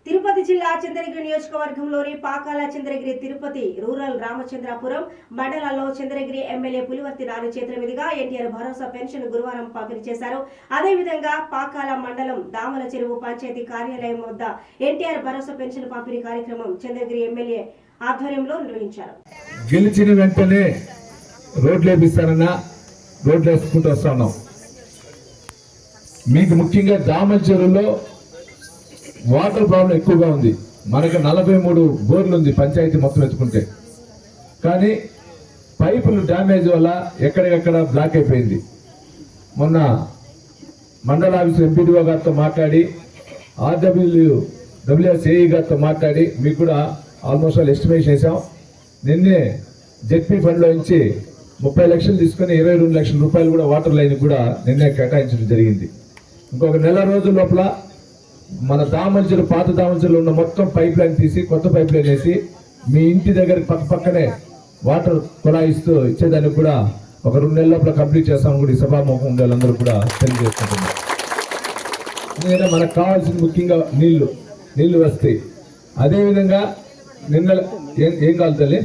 తిరుపతి జిల్లా చంద్రగిరి నియోజకవర్గంలోని పాకాల చంద్రగిరి తిరుపతి రూరల్ రామచంద్రాపురం మండలాల్లో చంద్రగిరి ఎమ్మెల్యే పులివర్తి నాని చేతుల మీదుగా ఎన్టీఆర్ భరోసా పెన్షన్ గురువారం పంపిణీ చేశారు. అదేవిధంగా పాకాల మండలం దామల చెరువు పంచాయతీ కార్యాలయం వద్ద ఎన్టీఆర్ భరోసా పెన్షన్ పంపిణీ కార్యక్రమం చంద్రగిరి ఎమ్మెల్యే ఆధ్వర్యంలో నిర్వహించారు. గెలిచిన వెంటనే రోడ్లు వేపిస్తారన్నా రోడ్లు వేసుకుంటూ వస్తా ఉన్నాం. మీకు ముఖ్యంగా దామల చెరువులో వాటర్ ప్రాబ్లం ఎక్కువగా ఉంది. మనకు 43 బోర్లు ఉంది పంచాయతీ మొత్తం ఎత్తుకుంటే. కానీ పైపులు డ్యామేజ్ వల్ల ఎక్కడికక్కడ బ్లాక్ అయిపోయింది. మొన్న మండల ఆఫీసర్ ఎంపీడీఓ గారితో మాట్లాడి RWSAE గారితో మాట్లాడి మీకు కూడా ఆల్మోస్ట్ ఆల్ ఎస్టిమేషన్ వేసాం. నిన్నే జెడ్పీ ఫండ్లో నుంచి 30 లక్షలు తీసుకుని 22 లక్షల రూపాయలు కూడా వాటర్ లైన్ కూడా నిన్నే కేటాయించడం జరిగింది. ఇంకొక నెల రోజుల లోపల మన దామల్చలు పాత దామల్చలు ఉన్న మొత్తం పైప్ లైన్ తీసి కొత్త పైప్ లైన్ వేసి మీ ఇంటి దగ్గర పక్కనే వాటర్ కొలాయిస్తూ ఇచ్చేదానికి కూడా ఒక 2 నెలల లోపల కంప్లీట్ చేస్తామని కూడా ఈ సభాముఖం ఉండాలందరూ కూడా తెలియజేసుకుంటున్నారు. ఎందుకంటే మనకు కావాల్సిన ముఖ్యంగా నీళ్లు వస్తాయి. అదేవిధంగా నిన్న ఏం కావాలి తల్లి